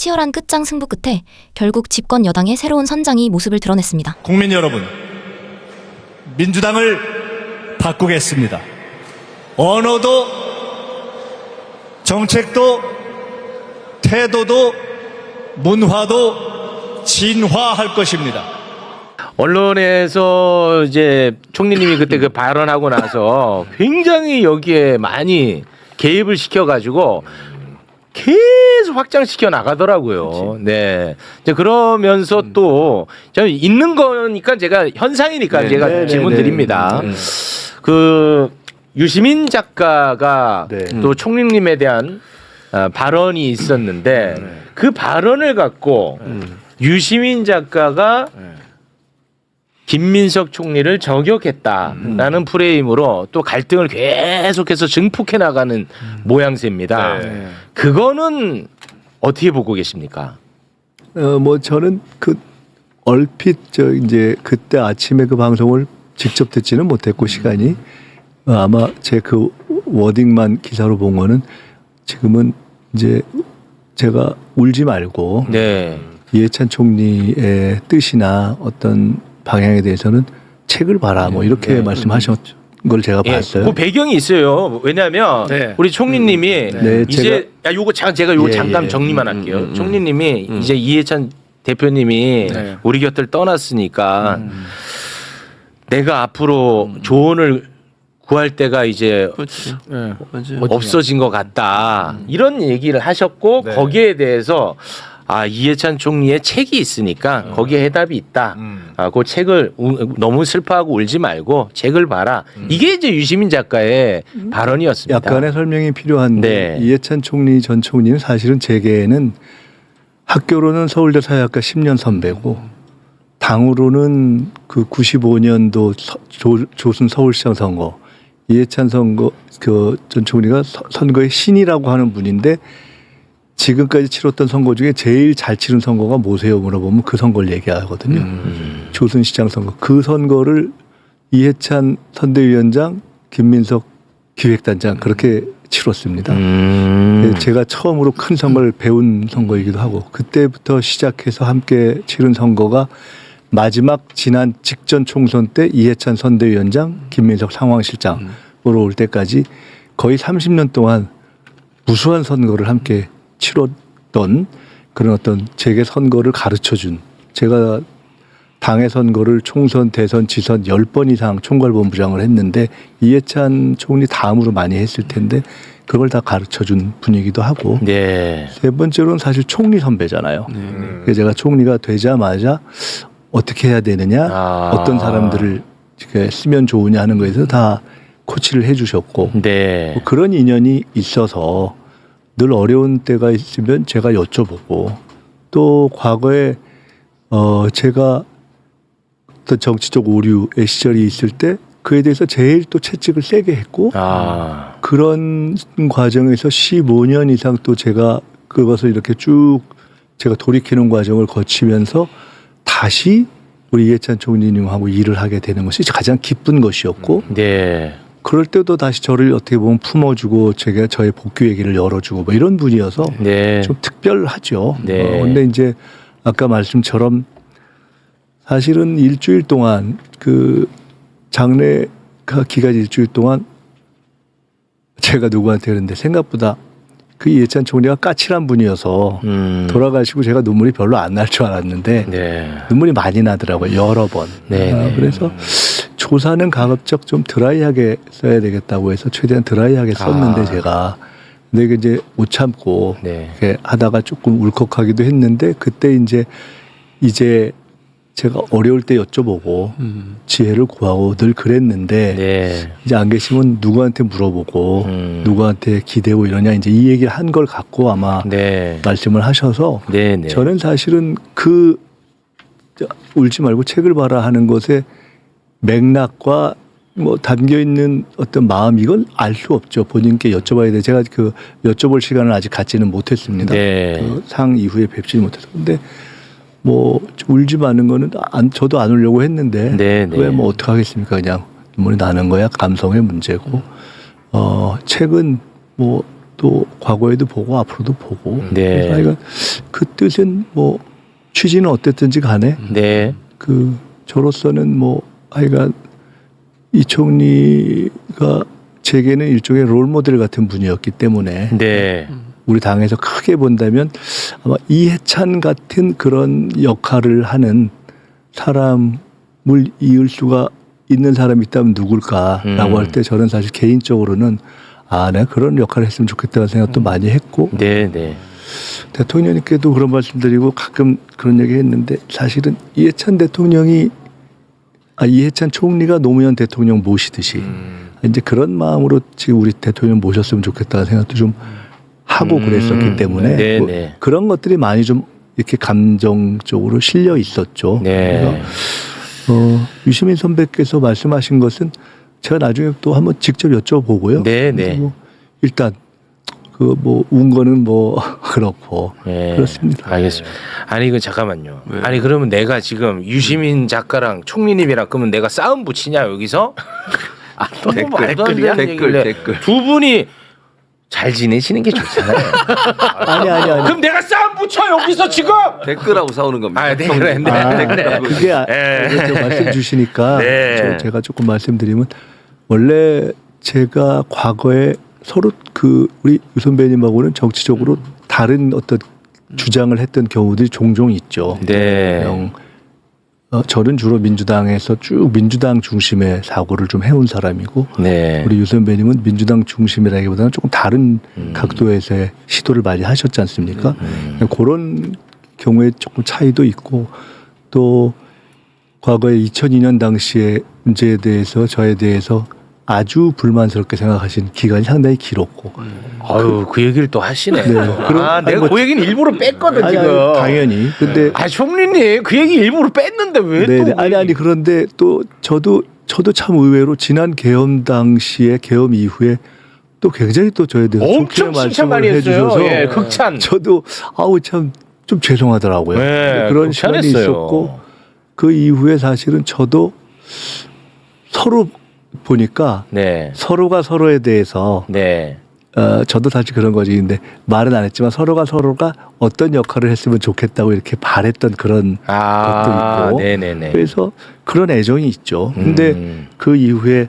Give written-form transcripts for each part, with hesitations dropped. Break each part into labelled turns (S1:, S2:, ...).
S1: 치열한 끝장 승부 끝에 결국 집권 여당의 새로운 선장이 모습을 드러냈습니다.
S2: 국민 여러분, 민주당을 바꾸겠습니다. 언어도 정책도 태도도 문화도 진화할 것입니다.
S3: 언론에서 이제 총리님이 그때 그 발언하고 나서 굉장히 여기에 많이 개입을 시켜가지고 계속 확장시켜 나가더라고요. 네. 이제 그러면서 또 저는 있는 거니까 제가 현상이니까 제가 질문 드립니다. 그 유시민 작가가 또 총리님에 대한 발언이 있었는데 그 발언을 갖고 유시민 작가가 김민석 총리를 저격했다라는 프레임으로 또 갈등을 계속해서 증폭해 나가는 모양새입니다. 그거는 어떻게 보고 계십니까?
S4: 뭐 저는 그 얼핏 이제 그때 아침에 그 방송을 직접 듣지는 못했고 시간이 아마 제 그 워딩만 기사로 본 거는 지금은 이제 제가 울지 말고 이해찬 총리의 뜻이나 어떤 방향에 대해서는 책을 봐라 뭐 이렇게 말씀하셨 걸 제가 봤어요.
S3: 그 배경이 있어요. 왜냐하면 우리 총리님이 이제 제가 요거 잠깐 정리만 할게요. 총리님이 이제 이해찬 대표님이 우리 곁을 떠났으니까 내가 앞으로 조언을 구할 때가 이제 없어진 것 같다. 이런 얘기를 하셨고 거기에 대해서 이해찬 총리의 책이 있으니까 거기에 해답이 있다. 그 책을 너무 슬퍼하고 울지 말고 책을 봐라. 이게 이제 유시민 작가의 발언이었습니다.
S4: 약간의 설명이 필요한데 이해찬 총리 전 총리는 사실은 제게는 학교로는 서울대 사회학과 10년 선배고 당으로는 그 95년도 조순 서울시장 선거 이해찬 선거 그 전 총리가 선거의 신이라고 하는 분인데 지금까지 치렀던 선거 중에 제일 잘 치른 선거가 뭐세요 물어보면 그 선거를 얘기하거든요. 조순시장 선거. 그 선거를 이해찬 선대위원장, 김민석 기획단장 그렇게 치렀습니다. 제가 처음으로 큰 선거를 배운 선거이기도 하고 그때부터 시작해서 함께 치른 선거가 마지막 지난 직전 총선 때 이해찬 선대위원장, 김민석 상황실장으로 올 때까지 거의 30년 동안 무수한 선거를 함께 치렀던 그런 어떤 제게 선거를 가르쳐준 제가 당의 선거를 총선, 대선, 지선 10번 이상 총괄본부장을 했는데 이해찬 총리 다음으로 많이 했을 텐데 그걸 다 가르쳐준 분이기도 하고 세 번째로는 사실 총리 선배잖아요. 그래서 제가 총리가 되자마자 어떻게 해야 되느냐 어떤 사람들을 쓰면 좋으냐 하는 거에서 다 코치를 해 주셨고 뭐 그런 인연이 있어서 늘 어려운 때가 있으면 제가 여쭤보고 또 과거에 제가 어떤 정치적 오류의 시절이 있을 때 그에 대해서 제일 또 채찍을 세게 했고 그런 과정에서 15년 이상 또 제가 그것을 이렇게 쭉 제가 돌이키는 과정을 거치면서 다시 우리 이해찬 총리님하고 일을 하게 되는 것이 가장 기쁜 것이었고 그럴 때도 다시 저를 어떻게 보면 품어주고 제가 저의 복귀 얘기를 열어주고 뭐 이런 분이어서 좀 특별하죠. 근데 이제 아까 말씀처럼 사실은 일주일 동안 그 장례가 기간 일주일 동안 제가 누구한테 그랬는데 생각보다 그 이해찬 총리가 까칠한 분이어서 돌아가시고 제가 눈물이 별로 안 날 줄 알았는데 눈물이 많이 나더라고요. 여러 번. 그래서 조사는 가급적 좀 드라이하게 써야 되겠다고 해서 최대한 드라이하게 썼는데 제가 근데 이제 못 참고 이렇게 하다가 조금 울컥하기도 했는데 그때 이제 제가 어려울 때 여쭤보고 지혜를 구하고 늘 그랬는데 이제 안 계시면 누구한테 물어보고 누구한테 기대고 이러냐 이제 이 얘기를 한 걸 갖고 아마 말씀을 하셔서 저는 사실은 그 울지 말고 책을 봐라 하는 것에 맥락과 뭐 담겨 있는 어떤 마음 이건 알 수 없죠. 본인께 여쭤봐야 돼. 제가 그 여쭤볼 시간을 아직 갖지는 못했습니다. 그 상 이후에 뵙지 못해서. 근데 뭐 울지 마는 거는 저도 안 울려고 했는데 왜 뭐 어떻게 하겠습니까? 그냥 눈물이 나는 거야 감성의 문제고 책은 뭐 또 과거에도 보고 앞으로도 보고
S3: 네.
S4: 그러니까 그 뜻은 뭐 취지는 어땠든지 간에
S3: 네.
S4: 그 저로서는 뭐 하여간 이 총리가 제게는 일종의 롤모델 같은 분이었기 때문에
S3: 네.
S4: 우리 당에서 크게 본다면 아마 이해찬 같은 그런 역할을 하는 사람을 이을 수가 있는 사람이 있다면 누굴까라고 할 때 저는 사실 개인적으로는 내가 그런 역할을 했으면 좋겠다는 생각도 많이 했고
S3: 네. 네.
S4: 대통령님께도 그런 말씀드리고 가끔 그런 얘기 했는데 사실은 이해찬 대통령이 이해찬 총리가 노무현 대통령 모시듯이 이제 그런 마음으로 지금 우리 대통령 모셨으면 좋겠다는 생각도 좀 하고 그랬었기 때문에
S3: 네,
S4: 뭐
S3: 네.
S4: 그런 것들이 많이 좀 이렇게 감정적으로 실려 있었죠.
S3: 네.
S4: 그래서 유시민 선배께서 말씀하신 것은 제가 나중에 또 한번 직접 여쭤보고요.
S3: 네, 네.
S4: 뭐 일단 그 뭐 운 거는 뭐 그렇고
S3: 네.
S4: 그렇습니다.
S3: 알겠습니다. 아니 이거 잠깐만요. 아니 그러면 내가 지금 유시민 작가랑 총리님이랑 그러면 내가 싸움 붙이냐 여기서? 너무 말도 안 되는 얘기를
S5: 댓글.
S3: 두 분이 잘 지내시는 게 좋잖아요.
S4: 아니.
S3: 그럼 내가 싸움 붙여 여기서 지금?
S5: 댓글하고 싸우는 겁니다.
S3: 네, 그래.
S4: 그게 저 말씀 주시니까
S3: 네.
S4: 제가 조금 말씀드리면 원래 제가 과거에 서로 그 우리 유 선배님하고는 정치적으로 다른 어떤 주장을 했던 경우들이 종종 있죠.
S3: 네.
S4: 저는 주로 민주당에서 쭉 민주당 중심의 사고를 좀 해온 사람이고
S3: 네.
S4: 우리 유 선배님은 민주당 중심이라기보다는 조금 다른 각도에서의 시도를 많이 하셨지 않습니까? 그런 경우에 조금 차이도 있고 또 과거에 2002년 당시에 문제에 대해서 저에 대해서 아주 불만스럽게 생각하신 기간이 상당히 길었고
S3: 아유 그 얘기를 또 하시네.
S4: 네. 그럼-
S3: 내가 그 얘기는 일부러 뺐거든
S4: 아니,
S3: 지금.
S4: 당연히 근데
S3: 총리님 그 얘기 일부러 뺐는데 왜
S4: 네네.
S3: 또?
S4: 아니 그런데 또 저도 참 의외로 지난 계엄 당시에 계엄 이후에 또 굉장히 또 저에 대해서
S3: 엄청
S4: 좋게
S3: 칭찬
S4: 말씀을
S3: 많이 했어요.
S4: 해주셔서
S3: 예, 극찬.
S4: 저도 참 좀 죄송하더라고요.
S3: 네,
S4: 그런 시간이
S3: 극찬했어요.
S4: 있었고 그 이후에 사실은 저도 서로 보니까
S3: 네.
S4: 서로가 서로에 대해서
S3: 네.
S4: 저도 사실 그런 거지. 근데 말은 안 했지만 서로가 어떤 역할을 했으면 좋겠다고 이렇게 바랬던 그런 것도 있고.
S3: 네네네.
S4: 그래서 그런 애정이 있죠. 근데 그 이후에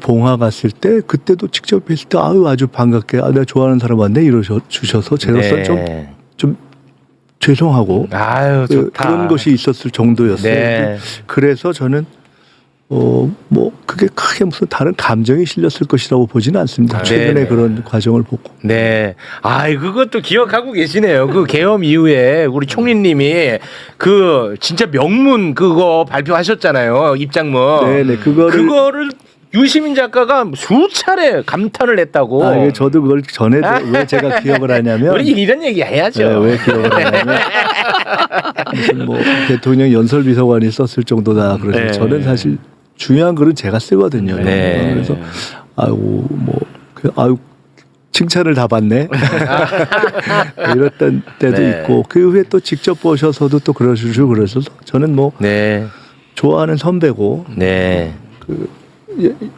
S4: 봉화 갔을 때 그때도 직접 뵀을 때 아주 반갑게 내가 좋아하는 사람 왔네 이러셔서 제로서
S3: 네.
S4: 좀 죄송하고
S3: 아유 좋다.
S4: 그런 것이 있었을 정도였어요.
S3: 네.
S4: 그래서 저는 뭐 그게 크게 무슨 다른 감정이 실렸을 것이라고 보지는 않습니다. 최근에
S3: 네네.
S4: 그런 과정을 보고.
S3: 네. 그것도 기억하고 계시네요. 그 계엄 이후에 우리 총리님이 그 진짜 명문 그거 발표하셨잖아요. 입장문.
S4: 네네
S3: 그거를 유시민 작가가 수차례 감탄을 했다고.
S4: 이게 저도 그걸 전에도 왜 제가 기억을 하냐면
S3: 우리 이런 얘기 해야죠.
S4: 네, 왜 기억을 하냐면 무슨 뭐 대통령 연설비서관이 썼을 정도다 그러죠.
S3: 네.
S4: 저는 사실 중요한 글은 제가 쓰거든요.
S3: 네.
S4: 그래서 칭찬을 다 받네. 이랬던 때도
S3: 네.
S4: 있고 그 후에 또 직접 보셔서도 또 그러시고 그래서 저는 뭐
S3: 네.
S4: 좋아하는 선배고
S3: 네.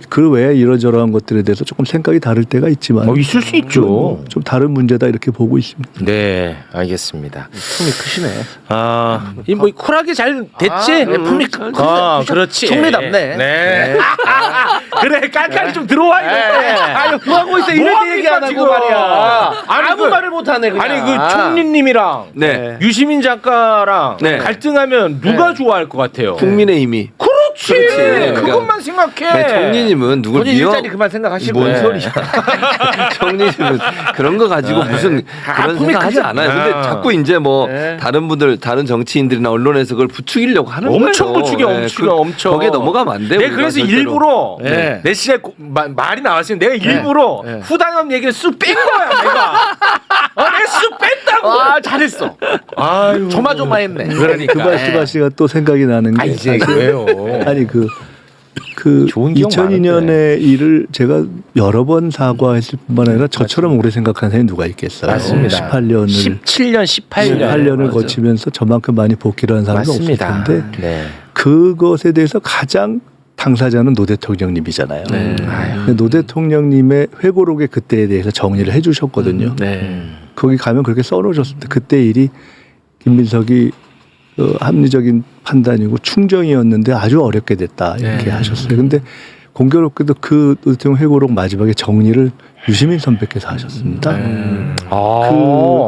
S4: 그 외에 이런저런 것들에 대해서 조금 생각이 다를 때가 있지만
S3: 있을 수 있죠.
S4: 뭐 좀 다른 문제다 이렇게 보고 있습니다.
S3: 네, 알겠습니다.
S5: 품이 크시네.
S3: 이 뭐 쿨하게 잘 됐지?
S5: 품이
S3: 그렇지.
S5: 총리답네.
S3: 네. 그래, 깔깔이 좀 들어와 이럴 때.
S5: 뭐 하고 있어? 이런 얘기 안 하고
S3: 지금
S5: 말이야.
S3: 아무 말을 못 하네 그냥. 아니 그 총리님이랑
S5: 네.
S3: 유시민 작가랑
S5: 네.
S3: 갈등하면 누가 좋아할 것 같아요?
S5: 국민의힘이.
S3: 그렇지.
S5: 그러니까
S3: 그것만 생각해.
S5: 총리님은 누굴
S3: 본인
S5: 미워?
S3: 일자리 그만 생각하시고.
S5: 뭔 소리야? 총리님은 그런 거 가지고 무슨 그런
S3: 품이
S5: 생각하지
S3: 크지
S5: 않아요.
S3: 않아.
S5: 근데 자꾸 이제 뭐 다른 분들, 다른 정치인들이나 언론에서 그걸 부추기려고 하는 거예요.
S3: 엄청 부추겨, 엄청.
S5: 거기에 넘어가면 안 돼요.
S3: 내가 그래서
S5: 절대로.
S3: 일부러 내 시대 말이 나왔으니 내가 일부러 후당협 얘기를 쑥 뺀 거야 내가. 내가 쑥 뺐다고. 잘했어. 아유 조마조마했네. 그러니까.
S4: 그 말씀하시가 또 생각이 나는 게
S3: 이제 왜요?
S4: 아니 그
S3: 좋은 기억
S4: 2002년의 일을 제가 여러 번 사과했을 뿐만 아니라 저처럼 오래 생각하는 사람이 누가 있겠어요.
S3: 맞습니다.
S4: 17년,
S3: 17년, 18년을
S4: 거치면서 저만큼 많이 복귀를 한 사람이 없을
S3: 맞습니다.
S4: 텐데
S3: 네.
S4: 그것에 대해서 가장 당사자는 노 대통령님이잖아요. 근데 노 대통령님의 회고록에 그때에 대해서 정리를 해주셨거든요. 거기 가면 그렇게 써놓으셨습니다. 그때 일이 김민석이 합리적인 판단이고 충정이었는데 아주 어렵게 됐다 이렇게 하셨어요. 근데 공교롭게도 그 노 대통령 회고록 마지막에 정리를 유시민 선배께서 하셨습니다.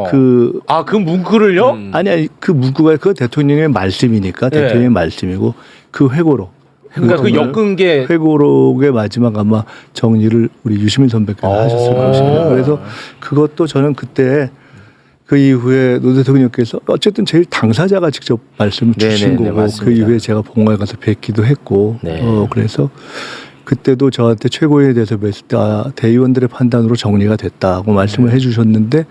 S3: 그 문구를요?
S4: 아니 그 문구가 그 대통령의 말씀이니까 대통령의 말씀이고 그 회고록.
S3: 그러니까 그 엮은 게
S4: 회고록의 마지막 아마 정리를 우리 유시민 선배께서 하셨을 것입니다. 그래서 그것도 저는 그때 그 이후에 노 대통령께서 어쨌든 제일 당사자가 직접 말씀을 주신 거고
S3: 맞습니다.
S4: 그 이후에 제가 본가에 가서 뵙기도 했고 그래서 그때도 저한테 최고위에 대해서 뵀을 때 대의원들의 판단으로 정리가 됐다고 말씀을 해주셨는데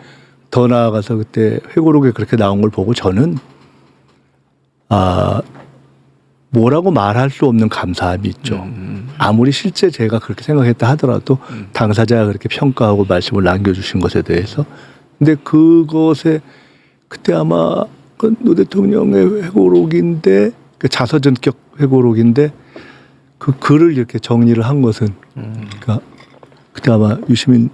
S4: 더 나아가서 그때 회고록에 그렇게 나온 걸 보고 저는 뭐라고 말할 수 없는 감사함이 있죠. 아무리 실제 제가 그렇게 생각했다 하더라도 당사자가 그렇게 평가하고 말씀을 남겨주신 것에 대해서. 근데 그것에 그때 아마 그 노 대통령의 회고록인데 그 자서전격 회고록인데 그 글을 이렇게 정리를 한 것은 그러니까 그때 아마 유시민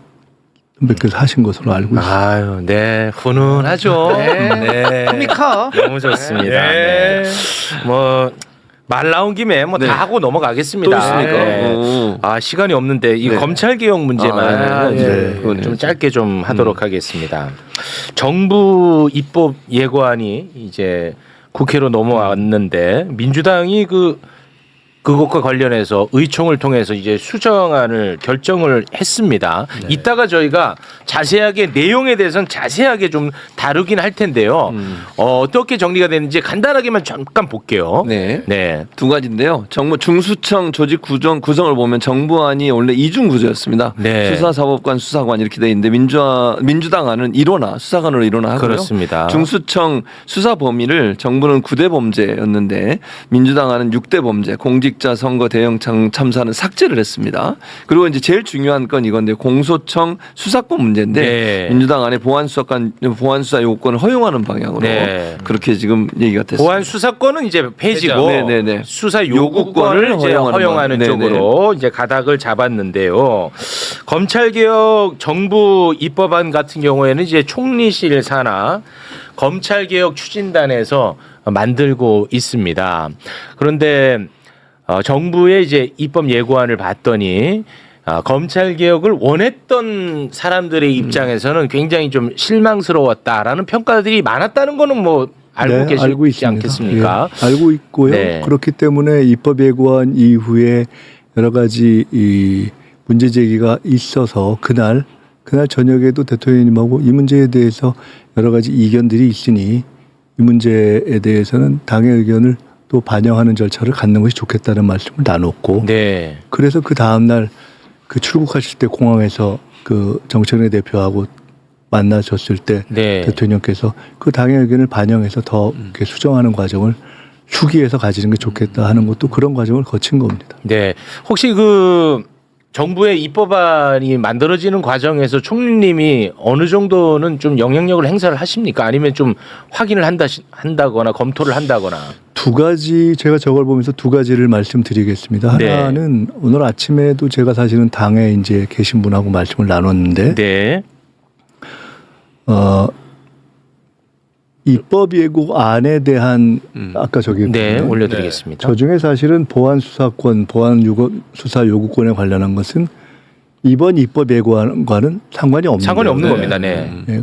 S4: 선배께서 하신 것으로 알고 있습니다.
S3: 아유, 네, 훈훈하죠. 네,
S6: 코미카.
S3: 너무 좋습니다. 네. 뭐 말 나온 김에 뭐 다 하고 넘어가겠습니다.
S5: 또 있습니까?
S3: 네. 시간이 없는데 이 검찰 개혁 문제만 좀 짧게 좀 하도록 하겠습니다. 정부 입법 예고안이 이제 국회로 넘어왔는데 민주당이 그것과 관련해서 의총을 통해서 이제 수정안을 결정을 했습니다. 이따가 저희가 자세하게 내용에 대해서는 자세하게 좀 다루긴 할 텐데요. 어떻게 정리가 되는지 간단하게만 잠깐 볼게요.
S5: 네. 두 가지인데요. 정부 중수청 조직 구성을 보면 정부안이 원래 이중 구조였습니다. 수사사법관, 수사관 이렇게 돼 있는데 민주당안은 1호나 수사관으로 1호나 하고요.
S3: 그렇습니다.
S5: 중수청 수사 범위를 정부는 9대 범죄였는데 민주당안은 6대 범죄, 공직자 선거 대형 참사는 삭제를 했습니다. 그리고 이제 제일 중요한 건 이건데 공소청 수사권 문제인데 민주당 안에 보안 수사 요구권을 허용하는 방향으로 그렇게 지금 얘기가 됐습니다.
S3: 보안 수사권은 이제 폐지고 수사 요구권을 이제 허용하는 쪽으로 이제 가닥을 잡았는데요. 검찰 개혁 정부 입법안 같은 경우에는 이제 총리실 산하 검찰 개혁 추진단에서 만들고 있습니다. 그런데 정부의 이제 입법 예고안을 봤더니 검찰 개혁을 원했던 사람들의 입장에서는 굉장히 좀 실망스러웠다라는 평가들이 많았다는 거는 뭐 알고 계시지 않겠습니까?
S4: 알고 있고요. 그렇기 때문에 입법 예고안 이후에 여러 가지 이 문제 제기가 있어서 그날 저녁에도 대통령님하고 이 문제에 대해서 여러 가지 이견들이 있으니 이 문제에 대해서는 당의 의견을 또 반영하는 절차를 갖는 것이 좋겠다는 말씀을 나눴고 그래서 그 다음날 그 출국하실 때 공항에서 그 정청래 대표하고 만나셨을 때 대통령께서 그 당의 의견을 반영해서 더 이렇게 수정하는 과정을 휴기에서 가지는 게 좋겠다 하는 것도 그런 과정을 거친 겁니다.
S3: 혹시 그 정부의 입법안이 만들어지는 과정에서 총리님이 어느 정도는 좀 영향력을 행사를 하십니까? 아니면 좀 확인을 한다거나 검토를 한다거나?
S4: 두 가지 제가 저걸 보면서 두 가지를 말씀드리겠습니다. 하나는 오늘 아침에도 제가 사실은 당에 이제 계신 분하고 말씀을 나눴는데 입법 예고안에 대한 아까 저기
S3: 올려드리겠습니다.
S4: 저 중에 사실은 보안 수사권, 보안 수사 요구권에 관련한 것은 이번 입법 예고안과는 상관이 없는
S3: 겁니다.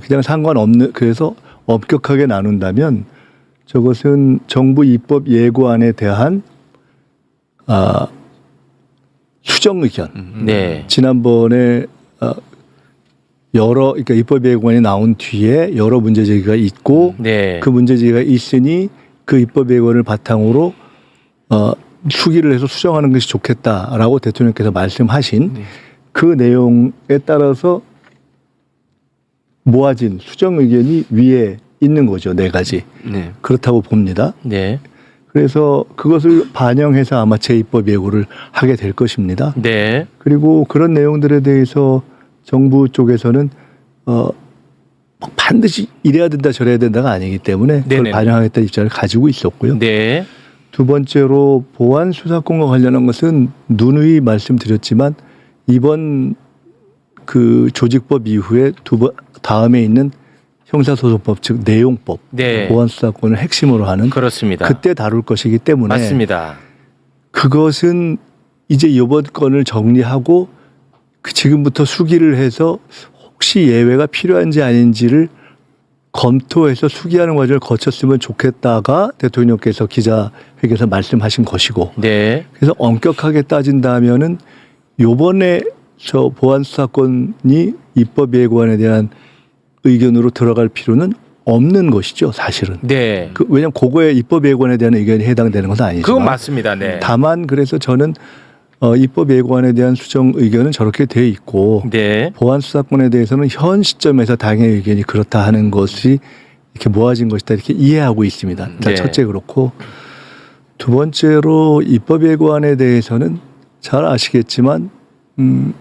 S4: 그냥 상관없는 그래서 엄격하게 나눈다면 저것은 정부 입법 예고안에 대한 수정 의견. 지난번에 그러니까 입법 예고안이 나온 뒤에 여러 문제 제기가 있고 그 문제 제기가 있으니 그 입법 예고안을 바탕으로 수기를 해서 수정하는 것이 좋겠다라고 대통령께서 말씀하신 그 내용에 따라서 모아진 수정 의견이 위에 있는 거죠. 4가지. 그렇다고 봅니다. 그래서 그것을 반영해서 아마 재입법 예고를 하게 될 것입니다. 그리고 그런 내용들에 대해서 정부 쪽에서는 반드시 이래야 된다 저래야 된다가 아니기 때문에 그걸 반영하겠다는 입장을 가지고 있었고요. 두 번째로 보안 수사권과 관련한 것은 누누이 말씀드렸지만 이번 그 조직법 이후에 다음에 있는 형사소송법 즉 내용법
S3: 네.
S4: 보안 수사권을 핵심으로 하는
S3: 그렇습니다.
S4: 그때 다룰 것이기 때문에
S3: 맞습니다.
S4: 그것은 이제 이번 건을 정리하고 그 지금부터 수기를 해서 혹시 예외가 필요한지 아닌지를 검토해서 수기하는 과정을 거쳤으면 좋겠다가 대통령께서 기자회견에서 말씀하신 것이고
S3: 네.
S4: 그래서 엄격하게 따진다면은 요번에 저 보안수사권이 입법예고안에 대한 의견으로 들어갈 필요는 없는 것이죠, 사실은.
S3: 네.
S4: 왜냐하면 그거에 입법예고안에 대한 의견이 해당되는 것은 아니지만.
S3: 그건 맞습니다. 네.
S4: 다만 그래서 저는 입법예고안에 대한 수정 의견은 저렇게 돼 있고
S3: 네.
S4: 보안수사권에 대해서는 현 시점에서 당의 의견이 그렇다 하는 것이 이렇게 모아진 것이다 이렇게 이해하고 있습니다.
S3: 네.
S4: 첫째 그렇고 두 번째로 입법예고안에 대해서는 잘 아시겠지만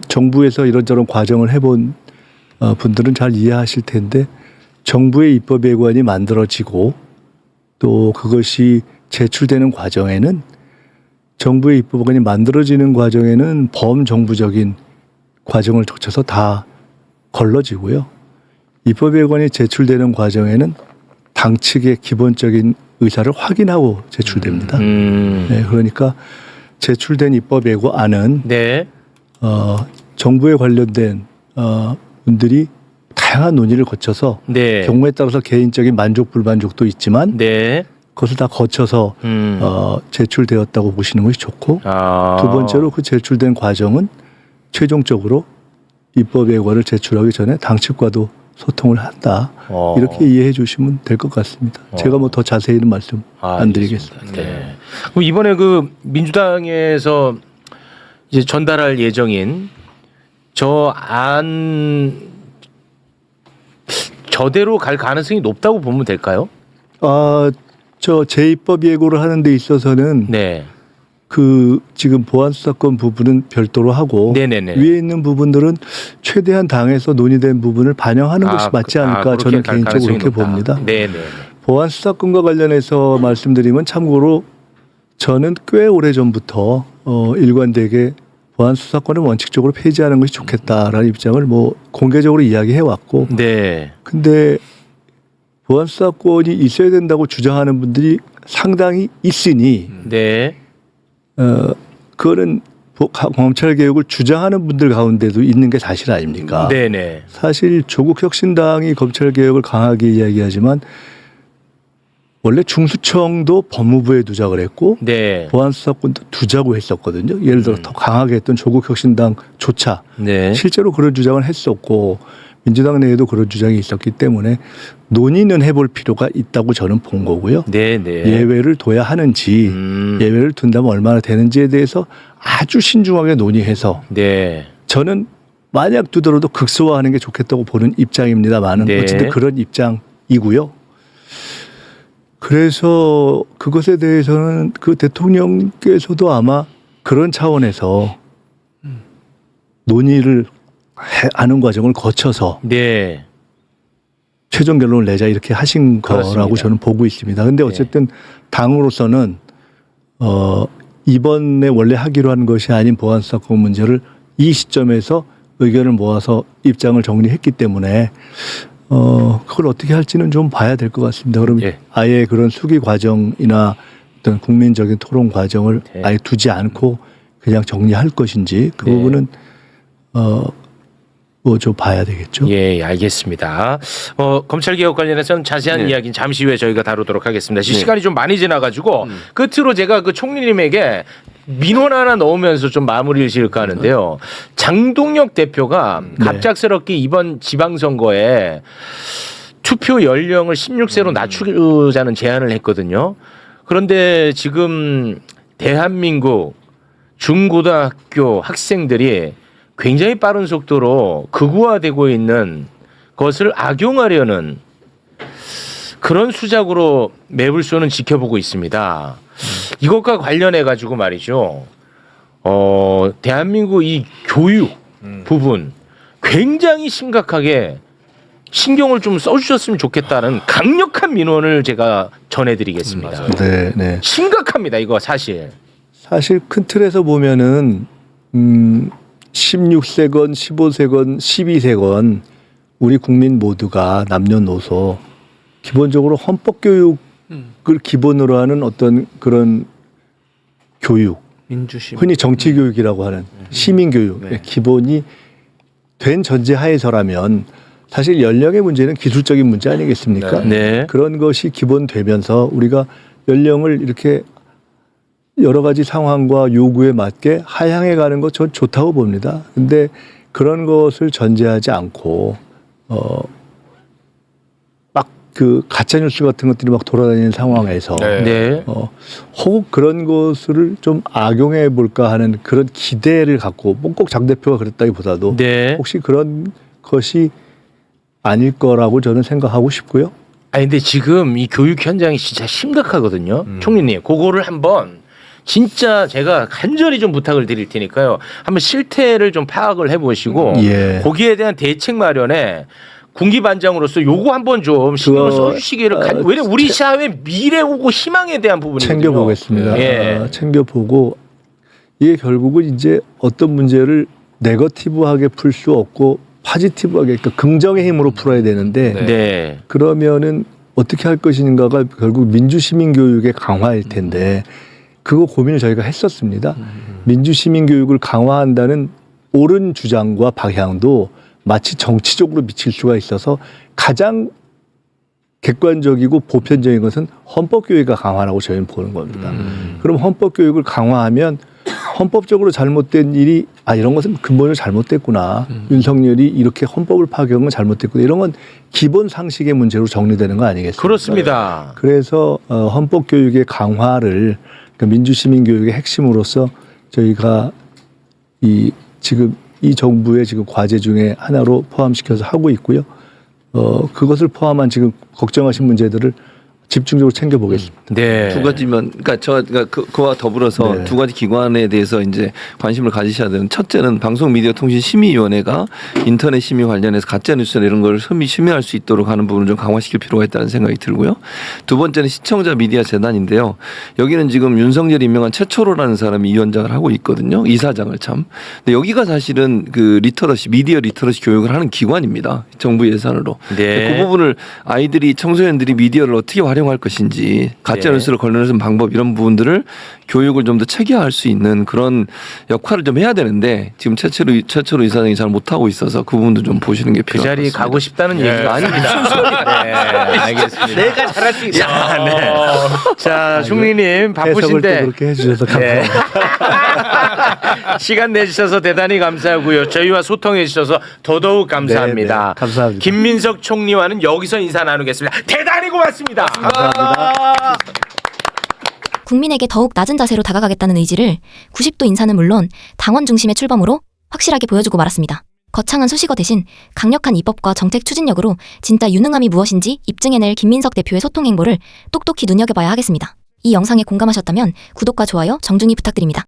S4: 정부에서 이런저런 과정을 해본 분들은 잘 이해하실 텐데 정부의 입법예고안이 만들어지고 또 그것이 제출되는 과정에는 정부의 입법안이 만들어지는 과정에는 범정부적인 과정을 거쳐서 다 걸러지고요. 입법예고안이 제출되는 과정에는 당 측의 기본적인 의사를 확인하고 제출됩니다. 네, 그러니까 제출된 입법예고안은
S3: 네.
S4: 정부에 관련된 분들이 다양한 논의를 거쳐서
S3: 네.
S4: 경우에 따라서 개인적인 만족 불만족도 있지만
S3: 네.
S4: 그것을 다 거쳐서 제출되었다고 보시는 것이 좋고 두 번째로 그 제출된 과정은 최종적으로 입법예고를 제출하기 전에 당 측과도 소통을 한다. 이렇게 이해해 주시면 될 것 같습니다. 제가 뭐 더 자세히는 말씀 안 드리겠습니다.
S3: 네. 그럼 이번에 그 민주당에서 이제 전달할 예정인 저 안 저대로 갈 가능성이 높다고 보면 될까요?
S4: 저 재입법 예고를 하는 데 있어서는
S3: 네.
S4: 그 지금 보안수사권 부분은 별도로 하고
S3: 네네네.
S4: 위에 있는 부분들은 최대한 당에서 논의된 부분을 반영하는 것이 맞지 않을까
S3: 그렇게
S4: 저는
S3: 갈
S4: 개인적으로
S3: 가능성이
S4: 그렇게
S3: 높다.
S4: 봅니다.
S3: 네네.
S4: 보안수사권과 관련해서 말씀드리면 참고로 저는 꽤 오래전부터 일관되게 보안수사권을 원칙적으로 폐지하는 것이 좋겠다라는 입장을 뭐 공개적으로 이야기해 왔고
S3: 네.
S4: 근데 보안수사권이 있어야 된다고 주장하는 분들이 상당히 있으니
S3: 네.
S4: 그거는 검찰개혁을 주장하는 분들 가운데도 있는 게 사실 아닙니까?
S3: 네네.
S4: 사실 조국혁신당이 검찰개혁을 강하게 이야기하지만 원래 중수청도 법무부에 두자고 했고
S3: 네.
S4: 보안수사권도 두자고 했었거든요. 예를 들어 더 강하게 했던 조국혁신당조차
S3: 네.
S4: 실제로 그런 주장을 했었고 민주당 내에도 그런 주장이 있었기 때문에 논의는 해볼 필요가 있다고 저는 본 거고요.
S3: 네네.
S4: 예외를 둬야 하는지 예외를 둔다면 얼마나 되는지에 대해서 아주 신중하게 논의해서
S3: 네.
S4: 저는 만약 두더라도 극소화하는 게 좋겠다고 보는 입장입니다만은
S3: 네.
S4: 어쨌든 그런 입장이고요. 그래서 그것에 대해서는 그 대통령께서도 아마 그런 차원에서 논의를 하는 과정을 거쳐서
S3: 네.
S4: 최종 결론을 내자 이렇게 하신
S3: 그렇습니다.
S4: 거라고 저는 보고 있습니다. 그런데 어쨌든 당으로서는 이번에 원래 하기로 한 것이 아닌 보안수사권 문제를 이 시점에서 의견을 모아서 입장을 정리했기 때문에 그걸 어떻게 할지는 좀 봐야 될 것 같습니다. 그러면
S3: 예.
S4: 아예 그런 수기 과정이나 어떤 국민적인 토론 과정을
S3: 네.
S4: 아예 두지 않고 그냥 정리할 것인지 그
S3: 네.
S4: 부분은 뭐 좀 봐야 되겠죠.
S3: 예, 알겠습니다. 검찰 개혁 관련해서는 자세한
S5: 네.
S3: 이야기는 잠시 후에 저희가 다루도록 하겠습니다.
S5: 네.
S3: 시간이 좀 많이 지나가지고 끝으로 제가 그 총리님에게 민원 하나 넣으면서 좀 마무리를 지을까 하는데요. 장동혁 대표가 갑작스럽게 이번 지방선거에 투표 연령을 16세로 낮추자는 제안을 했거든요. 그런데 지금 대한민국 중고등학교 학생들이 굉장히 빠른 속도로 극우화되고 있는 것을 악용하려는 그런 수작으로 매불쇼는 지켜보고 있습니다. 이것과 관련해 가지고 말이죠. 대한민국 이 교육 부분 굉장히 심각하게 신경을 좀 써주셨으면 좋겠다는 강력한 민원을 제가 전해드리겠습니다.
S4: 네, 네.
S3: 심각합니다, 이거 사실.
S4: 사실 큰 틀에서 보면은 16세건 15세건 12세건 우리 국민 모두가 남녀노소 기본적으로 헌법 교육을 기본으로 하는 어떤 그런 교육,
S3: 민주심.
S4: 흔히 정치 교육이라고 하는 시민 교육의 기본이 된 전제 하에서라면 사실 연령의 문제는 기술적인 문제 아니겠습니까?
S3: 네.
S4: 그런 것이 기본되면서 우리가 연령을 이렇게 여러 가지 상황과 요구에 맞게 하향해 가는 것 전 좋다고 봅니다. 근데 그런 것을 전제하지 않고 막 그 가짜 뉴스 같은 것들이 막 돌아다니는 상황에서
S3: 네.
S4: 혹 그런 것을 좀 악용해 볼까 하는 그런 기대를 갖고 뭐 꼭 장 대표가 그랬다기보다도
S3: 네.
S4: 혹시 그런 것이 아닐 거라고 저는 생각하고 싶고요.
S3: 아니 근데 지금 이 교육 현장이 진짜 심각하거든요. 총리님, 그거를 한번 진짜 제가 간절히 좀 부탁을 드릴 테니까요. 한번 실태를 좀 파악을 해보시고
S4: 예.
S3: 거기에 대한 대책 마련에 군기반장으로서 요거 한번 좀 신경
S4: 그거,
S3: 써주시기를 왜냐면 우리 사회 미래오고 희망에 대한 부분이거든요.
S4: 챙겨보겠습니다.
S3: 예.
S4: 챙겨보고 이게 결국은 이제 어떤 문제를 네거티브하게 풀 수 없고 파지티브하게 그러니까 긍정의 힘으로 풀어야 되는데
S3: 네.
S4: 그러면은 어떻게 할 것인가가 결국 민주시민 교육의 강화일 텐데 그거 고민을 저희가 했었습니다. 민주시민 교육을 강화한다는 옳은 주장과 방향도 마치 정치적으로 미칠 수가 있어서 가장 객관적이고 보편적인 것은 헌법교육의 강화라고 저희는 보는 겁니다. 그럼 헌법교육을 강화하면 헌법적으로 잘못된 일이 이런 것은 근본적으로 잘못됐구나. 윤석열이 이렇게 헌법을 파괴한 건 잘못됐구나. 이런 건 기본 상식의 문제로 정리되는 거 아니겠습니까?
S3: 그렇습니다.
S4: 그래서 헌법교육의 강화를 그러니까 민주시민교육의 핵심으로서 저희가 지금 이 정부의 지금 과제 중에 하나로 포함시켜서 하고 있고요. 그것을 포함한 지금 걱정하신 문제들을 집중적으로 챙겨보겠습니다.
S3: 네.
S5: 두 가지면 그러니까 그와 더불어서
S4: 네.
S5: 두 가지 기관에 대해서 이제 관심을 가지셔야 되는 첫째는 방송미디어통신심의위원회가 인터넷 심의 관련해서 가짜 뉴스나 이런 걸 심의할 수 있도록 하는 부분을 좀 강화시킬 필요가 있다는 생각이 들고요. 두 번째는 시청자 미디어 재단인데요. 여기는 지금 윤석열이 임명한 최초로라는 사람이 위원장을 하고 있거든요. 이사장을 참. 근데 여기가 사실은 그 미디어 리터러시 교육을 하는 기관입니다. 정부 예산으로.
S3: 네.
S5: 그 부분을 아이들이 청소년들이 미디어를 어떻게 활용할 것인지 가짜 뉴스를 걸러내는 방법 이런 부분들을 교육을 좀 더 체계화할 수 있는 그런 역할을 좀 해야 되는데 지금 최초로 이사장이 잘 못하고 있어서 그 부분도 좀 보시는 게
S3: 그
S5: 필요할 것
S3: 자리에
S5: 같습니다.
S3: 가고 싶다는 얘기가 아닙니다. 네, 알겠습니다. 내가 잘할 수 있어. 자, 총리님
S4: 해석을 또
S3: 바쁘신데
S4: 그렇게 해주셔서 감사합니다.
S3: 시간 내주셔서 대단히 감사하고요. 저희와 소통해 주셔서 더더욱 감사합니다.
S4: 네, 감사합니다.
S3: 김민석 총리와는 여기서 인사 나누겠습니다. 대단히 고맙습니다.
S4: 감사합니다.
S1: 국민에게 더욱 낮은 자세로 다가가겠다는 의지를 90도 인사는 물론 당원 중심의 출범으로 확실하게 보여주고 말았습니다. 거창한 수식어 대신 강력한 입법과 정책 추진력으로 진짜 유능함이 무엇인지 입증해낼 김민석 대표의 소통 행보를 똑똑히 눈여겨봐야 하겠습니다. 이 영상에 공감하셨다면 구독과 좋아요 정중히 부탁드립니다.